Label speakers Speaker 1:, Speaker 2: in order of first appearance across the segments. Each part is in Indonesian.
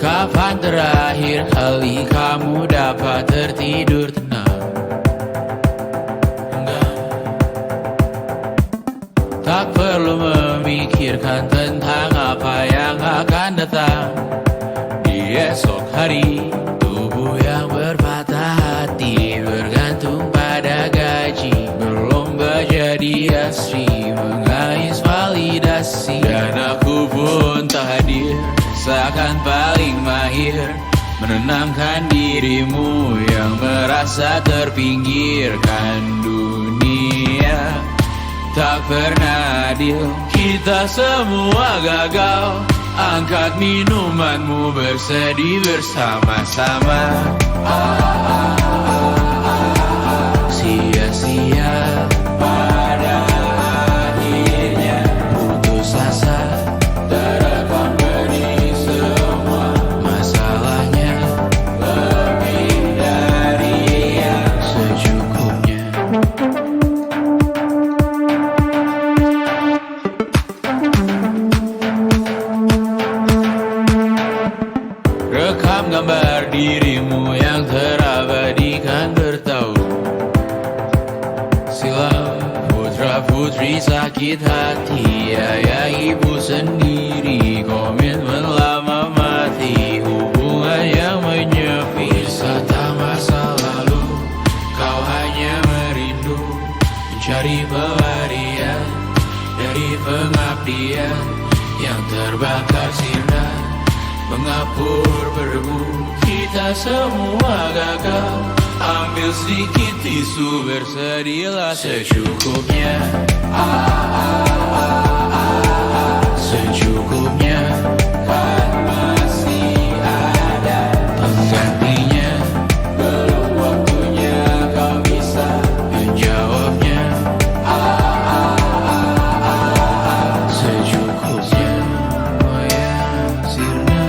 Speaker 1: Kapan terakhir kali kamu dapat tertidur tenang? Enggak. Tak perlu memikirkan tentang apa yang akan datang di esok hari. Tubuh yang berpatah hati bergantung pada gaji, berlomba jadi asri, mengais validasi. Dan aku pun tak hadir, seakan paling mahir menenangkan dirimu yang merasa terpinggirkan. Dunia tak pernah adil, kita semua gagal. Angkat minumanmu, bersedih bersama-sama. Sia-sia pada akhirnya putus asa, terekam benih semua masalahnya, lebih dari yang secukupnya. Rekam gambar dirimu yang terabadikan bertahun silam. Putra putri sakit hati, ayah ibu sendiri, komitmen lama mati, hubungan yang menyepi. Wisata masa lalu, kau hanya merindu, mencari pelarian dari pengabdian yang terbakar sirna, mengapur berdebu. Kita semua gagal. Ambil sedikit tisu, bersedihlah secukupnya. Secukupnya, kan masih ada penggantinya. Belum waktunya kau bisa menjawabnya. Secukupnya, oh ya, sirna.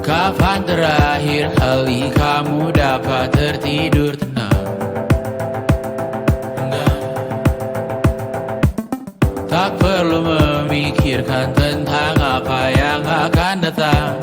Speaker 1: Kapan terakhir kali kamu dapat tertidur tenang? Enggak. Tak perlu memikirkan tentang apa yang akan datang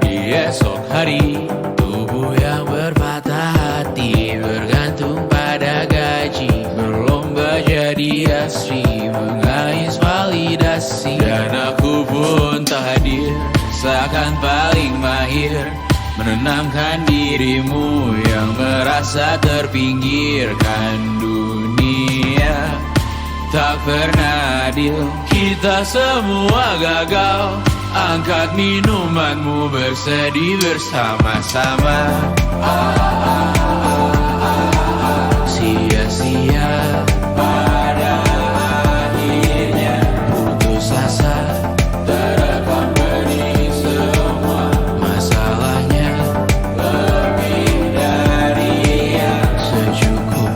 Speaker 1: di esok hari. Tubuh yang berpatah hati bergantung pada gaji, berlomba jadi asri, mengais validasi. Dan aku pun tak hadir, seakan paling mahir menenangkan dirimu yang merasa terpinggirkan. Dunia tak pernah adil, kita semua gagal. Angkat minumanmu, bersedih bersama-sama. Sia-sia pada akhirnya putus asa, terekam benih semua masalahnya, lebih dari yang secukupnya.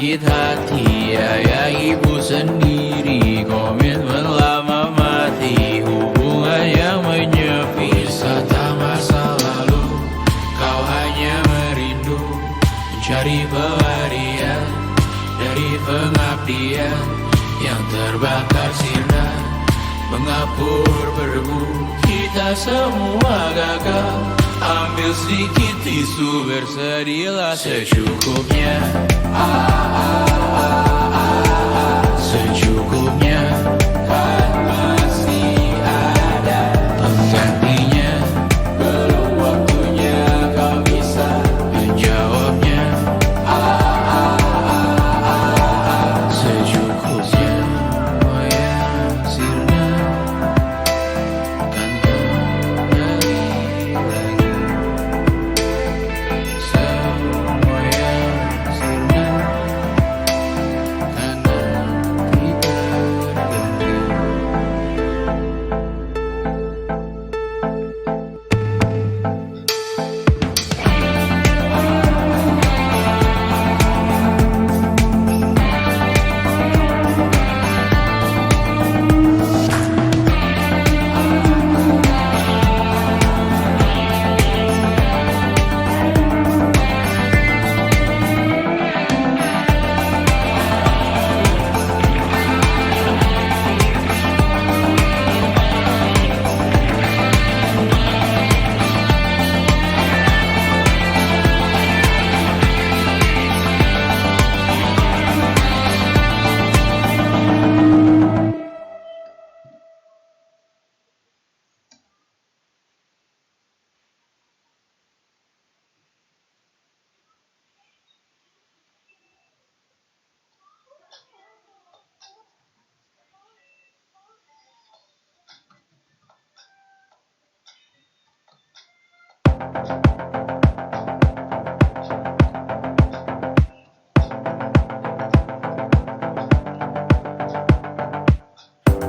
Speaker 1: sakit hati. Ayah ibu sendiri komitmen lama mati. Hubungan yang menyepi serta masa lalu. Kau hanya merindu mencari pelarian dari pengabdian yang terbakar sirna, mengapur berdebu. Kita semua gagal. Ambil sedikit tisu, bersedihlah secukupnya. Secukupnya, kan masih ada penggantinya. Belum waktunya kau bisa menjawabnya. Secukupnya, oh ya sirna, kan kembali lagi. Semua yang sirna, kan nanti berganti.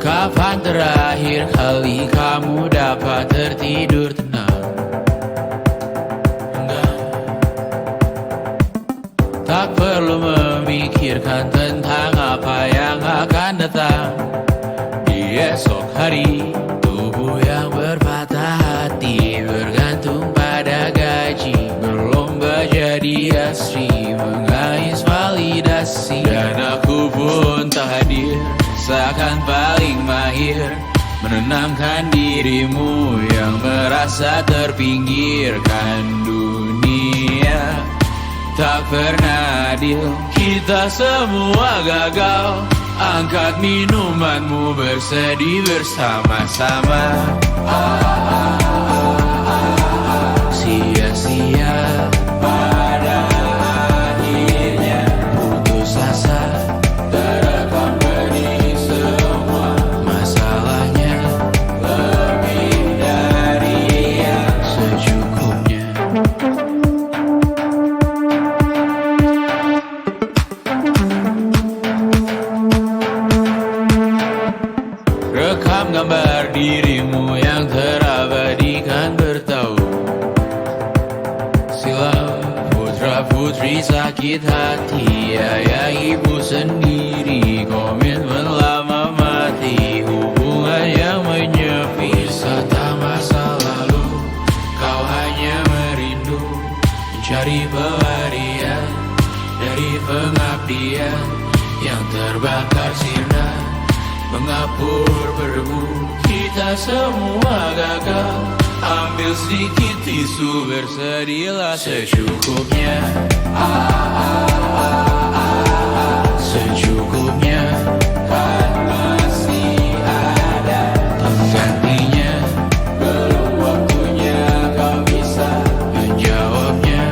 Speaker 1: Kapan terakhir kali kamu dapat tertidur tenang? Enggak. Tak perlu memikirkan tentang apa yang akan datang di esok hari. Tubuh yang berpatah hati bergantung pada gaji, berlomba jadi asri, mengais validasi. Dan aku pun tak hadir, seakan paling mahir menenangkan dirimu yang merasa terpinggirkan dunia. Tak pernah adil, kita semua gagal. Angkat minumanmu, bersedih bersama-sama. Sia-sia pada akhirnya putus asa, terekam benih semua masalahnya. Lebih dari yang secukupnya. Rekam gambar dirimu yang terabadikan bertahun silam. Putra putri sakit hati, ayah ibu sendiri komitmen lama mati. Hubungan yang menyepi serta masa lalu. Kau hanya merindu mencari pelarian dari pengabdian yang terbakar sirna, mengapur berdebu. Kita semua gagal. Ambil sedikit tisu, bersedihlah secukupnya. Secukupnya, kan masih ada penggantinya. Belum waktunya kau bisa menjawabnya.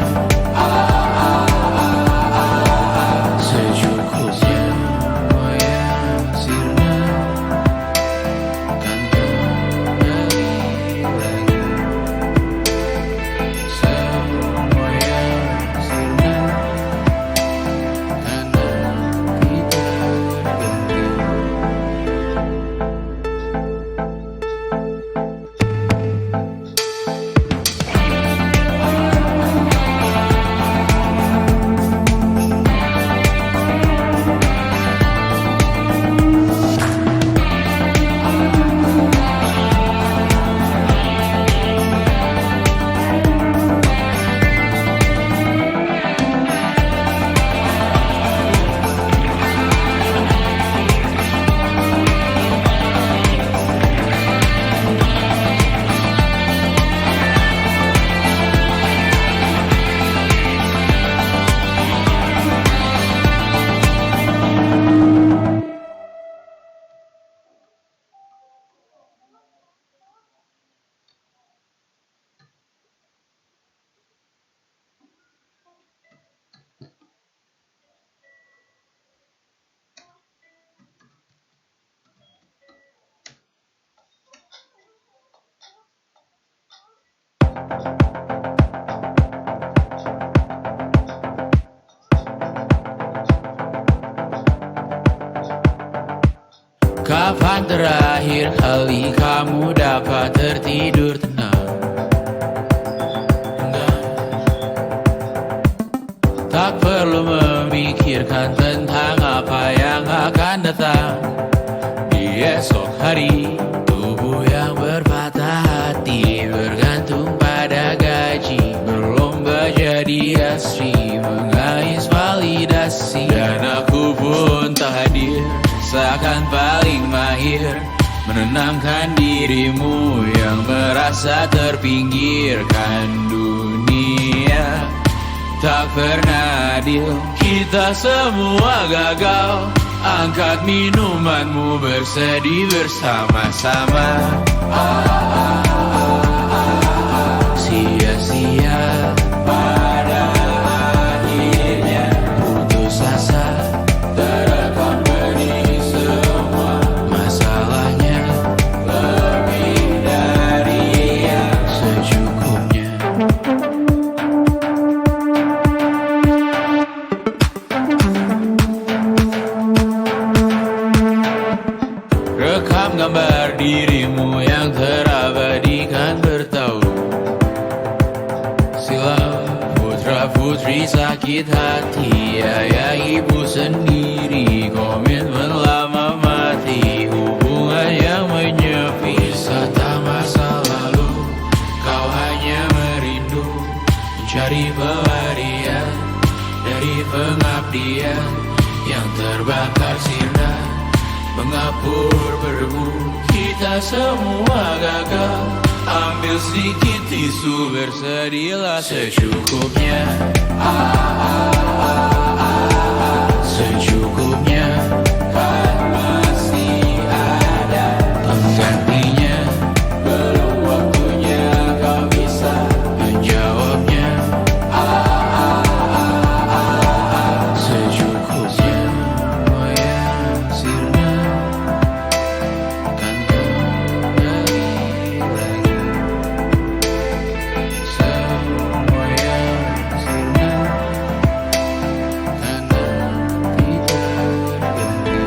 Speaker 1: Secukupnya, oh ya sirna, kan kembali lagi. Semua yang sirna, kan nanti Kapan terakhir kali kamu dapat tertidur tenang? Tak perlu memikirkan tentang apa yang akan datang di esok hari. Tubuh yang berpatah hati bergantung pada gaji, berlomba jadi asri, mengais validasi. Dan aku pun tak hadir, seakan paling mahir menenangkan dirimu yang merasa terpinggirkan. Dunia tak pernah adil, kita semua gagal. Angkat minumanmu, bersedih bersama-sama. Sia-sia pada akhirnya putus asa, terekam benih semua masalahnya, lebih dari yang secukupnya. Rekam gambar dirimu yang terabadikan bertahun silam. Putra-putri sakit hati, ayah ibu sendiri, komitmen lama mati, hubungan yang menyepi. Wisata masa lalu, kau hanya merindu, mencari pelarian dari pengabdian yang terbakar sirna, mengapur berdebu. Kita semua gagal, ambil sedikit tisu, bersedihlah secukupnya. Secukupnya, kan masih ada penggantinya. Belum waktunya kau bisa menjawabnya. Secukupnya, oh ya sirna, kan kembali lagi. Semua yang sirna, kan nanti terganti.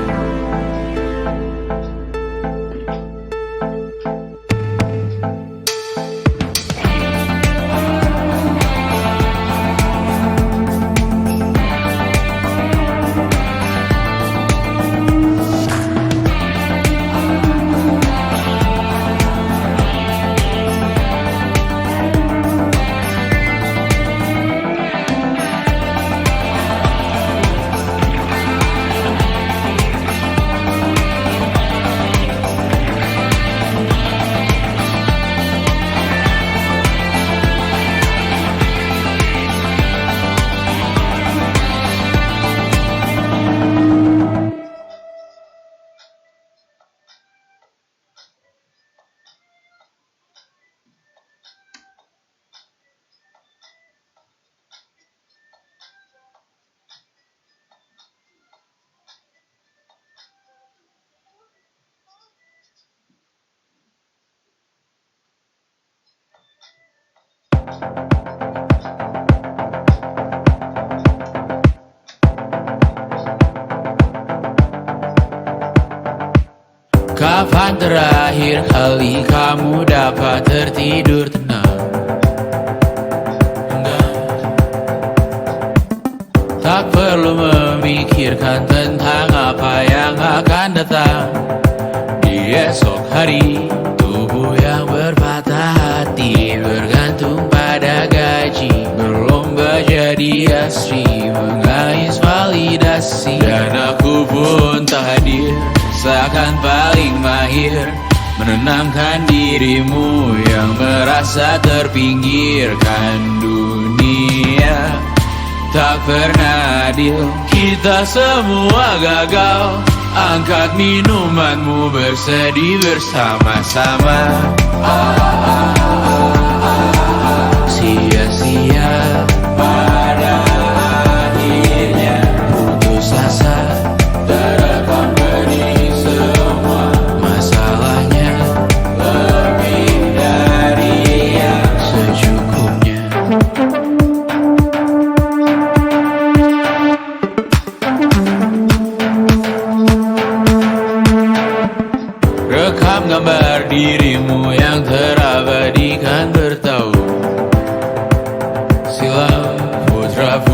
Speaker 1: Kapan terakhir kali kamu dapat tertidur tenang? Tak perlu memikirkan tentang apa yang akan datang di esok hari. Tubuh yang berpatah hati bergantung pada gaji, berlomba jadi asri, mengais validasi. Dan aku pun tak hadir, seakan paling mahir menenangkan dirimu yang merasa terpinggirkan. Dunia tak pernah adil, kita semua gagal. Angkat minumanmu, bersedih bersama-sama. Sia-sia pada akhirnya putus asa, terekam benih semua masalahnya, lebih dari yang secukupnya.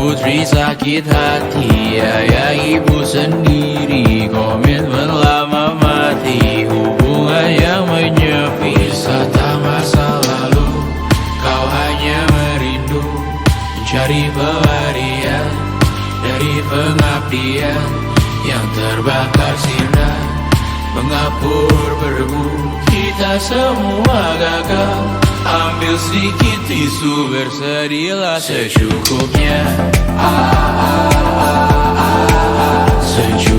Speaker 1: putri sakit hati, ayah ibu sendiri, komitmen lama mati, hubungan yang menyepi. Wisata masa lalu, kau hanya merindu, mencari pelarian dari pengabdian yang terbakar sinar, mengapur berdebu. Kita semua gagal. Ambil sedikit tisu, bersedihlah secukupnya. Secukupnya.